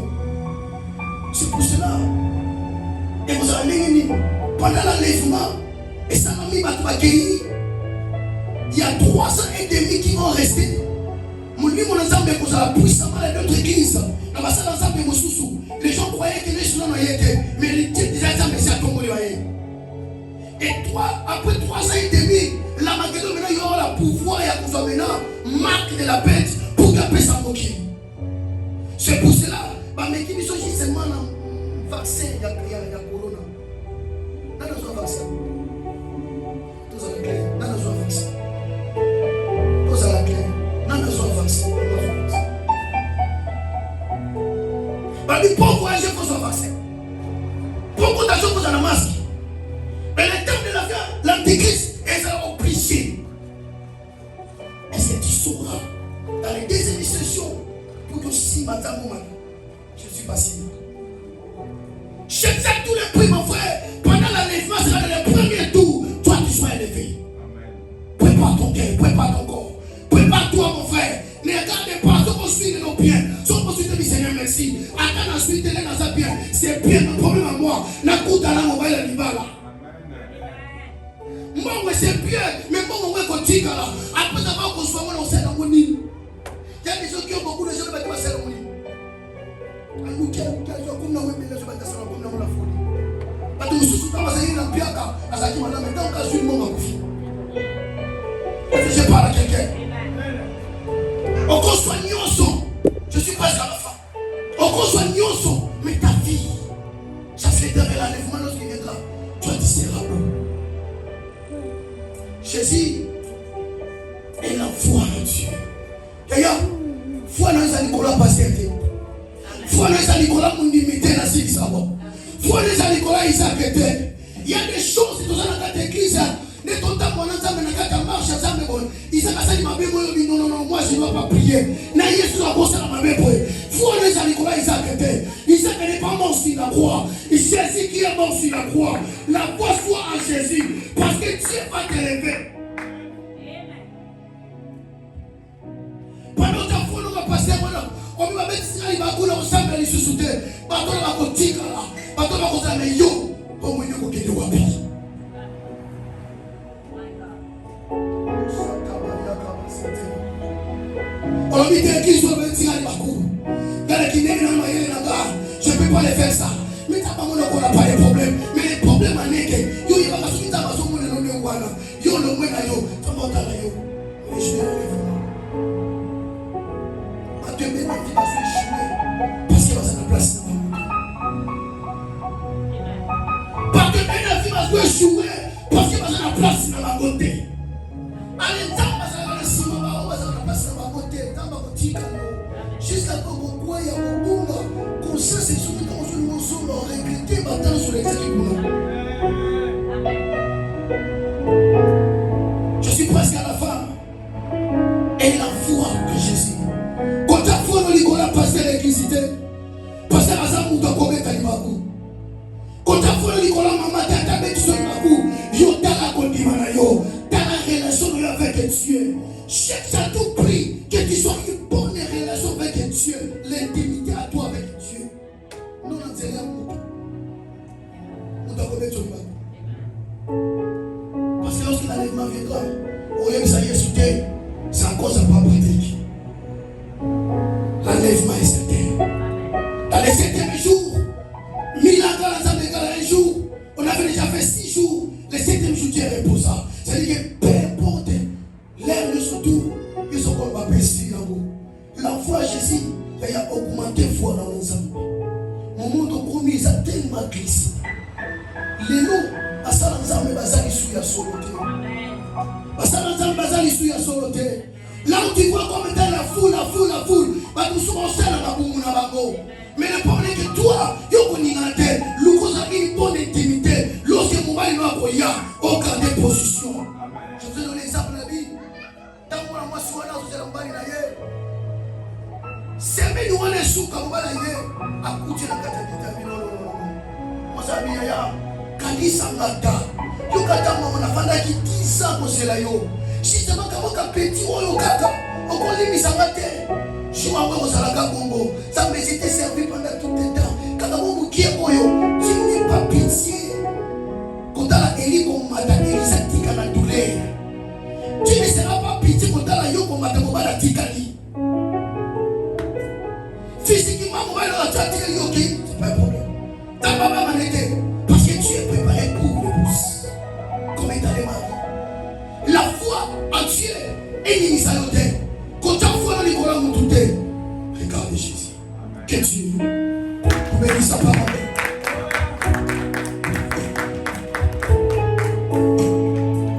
C'est pour cela. Et vous avez pendant l'enlèvement, et ça m'a mis à guérir. Il y a 3 ans et demi qui vont rester. Mon ensemble est pour ça puissamment dans notre église. Dans ma salle ensemble de sous. Les gens croyaient que les gens n'avaient été. Mais les types des ensembles c'est à Congo. Et après 3 ans et demi, la Macédoine maintenant il y aura le pouvoir et à nous maintenant marque de la bête pour garder sa moquille. C'est pour cela. Mais qui sont seulement un vaccin, il y a corona. Dans notre vaccin. Tous avec les. Dans notre vaccin. Tous à la clé. Dans notre vaccin. Mais pour voyager, il faut son vaccin. Beaucoup d'argent pour un masque. Mais le temps de la vie, l'antéchrist est obligé. Est-ce que tu sauras dans les 2 émissions pour que si madame je ne suis pas signé. J'accepte tous les prix, mon frère. Pendant l'enlèvement, c'est dans les premiers tours. Toi, tu sois élevé. Prépare ton cœur, prépare ton corps. Prépare-toi, mon frère. Ne regarde pas ce qu'on suit de nos biens. Ce qu'on suit de nos Seigneur, merci. Attends, ensuite, elle est dans sa bien. C'est bien, mon problème à moi. La coute à la mobile à l'Ibala. Moi, c'est bien. Mais moi, on va dire là. Après avoir qu'on soit, on sait dans mon île. Il y a des gens qui ont beaucoup de gens qui vont faire mon île. Je parle à quelqu'un. On conçoit Nyonson. Je suis presque à la fin. On conçoit Nyonson. Mais ta vie, ça fait derrière l'enlèvement lorsqu'il viendra. Toi, tu seras où? Jésus est la foi de Dieu. D'ailleurs, foi dans les Nicolas Patienté. Foi dans les Nicolas Mundimité na Sisabo. Foi dans les Nicolas Isaac était. Il y a des choses dans la église. Ne ton temps mon ensemble n'a qu'à marcher ensemble bon. Isaac a dit ma bébé non moi je ne dois pas prier. Na Yesu a bossé dans ma bébé. Foi dans les Nicolas Isaac était. Isaac n'est pas mort sur la croix. Jésus qui est mort sur la croix. La foi soit en Jésus parce que Dieu va t'élever. Pendant ta foi nous va passer maintenant. On va mettre ça il va couler ensemble les sous-souter. Bateau va côté là. Bateau va côté mais yo. Au moins yo côté wapi. On dit que qui soit petit à Bakou. Dans les Guinéens, je ne peux pas les faire ça. Mais tu n'as pas de problème. Mais les problèmes à nègre, yo il va pas se mettre à son monde dans le voilà. Yo le moins là yo, tu vas dans yo. Mais je vais à te mettre en vie à se jouer parce qu'il va se place dans ma côté. Parce que maintenant il va se jouer parce qu'il va se place dans ma côté. Allez, tant que ça va se jouer, on va se place dans ma côté, dans ma côté. Jusqu'à quand on croit, il y a un bon comme ça, c'est sûr que quand on se met en regretté, maintenant sur les équipements. Je suis presque à la fin. Et la foi que Jésus. Quand ta foi ne dit qu'on a passé l'électricité, parce que la femme doit commettre un imago. Quand ta foi ne dit qu'on a maman, t'as mis sur l'imago, yo, t'as la condimana, yo, t'as la Dieu. Cherche à tout prix que tu sois une bonne relation avec Dieu. L'intimité à toi avec Dieu. Non, non, c'est rien. Parce que lorsque l'enlèvement viendra, au lieu que ça y est sauté, c'est à cause de pas pratique. L'enlèvement est certain. Dans les 7e jour, 1000 ans un jour, on avait déjà fait 6 jours. Le 7e jour, Dieu reposa. C'est-à-dire que peu importe l'air de ce tour, ils sont comme ma pestie là-haut. La foi à Jésus, il a augmenté foi dans nos âmes. Mon monde promis, il a tellement glissé. Les noms, à ça, nous avons besoin de souiller sur le terre. À ça, nous avons besoin de souiller sur le terre. Là où tu vois comme étant la foule, bah, nous sommes seuls à la boum, mais le problème est que toi, tu connais une bonne intimité. Lorsque mon mari n'a pas eu aucun des positions. Je vous ai donné l'exemple de la vie. Tant que moi, je suis là, je suis là, c'est bien nous on est sous comme on va à côté de la cathédrale. Moi, ça vient là. Kanisa ngata. Yo kata mama nafanda ki 10 ans pour cela yo. Si c'est pas comme un petit oyo kata. On connaît mis en terre. Je suis en train de faire bongo. Ça me s'était servi pendant tout le temps. Quand on qui est oyo, tu n'es pas pitié. Quand la éli comme madame Elisa tika na douleur. Tu ne seras pas pitié quand la yo comme madame Obala tikali. Physiquement, on va leur attirer yo qui, c'est pas un problème. Ta maman m'a été. Parce que tu es préparé pour l'épouse. Comme état de mari. La foi en Dieu est une initialité. Quand tu as foi dans les courants, regarde Jésus. Que Dieu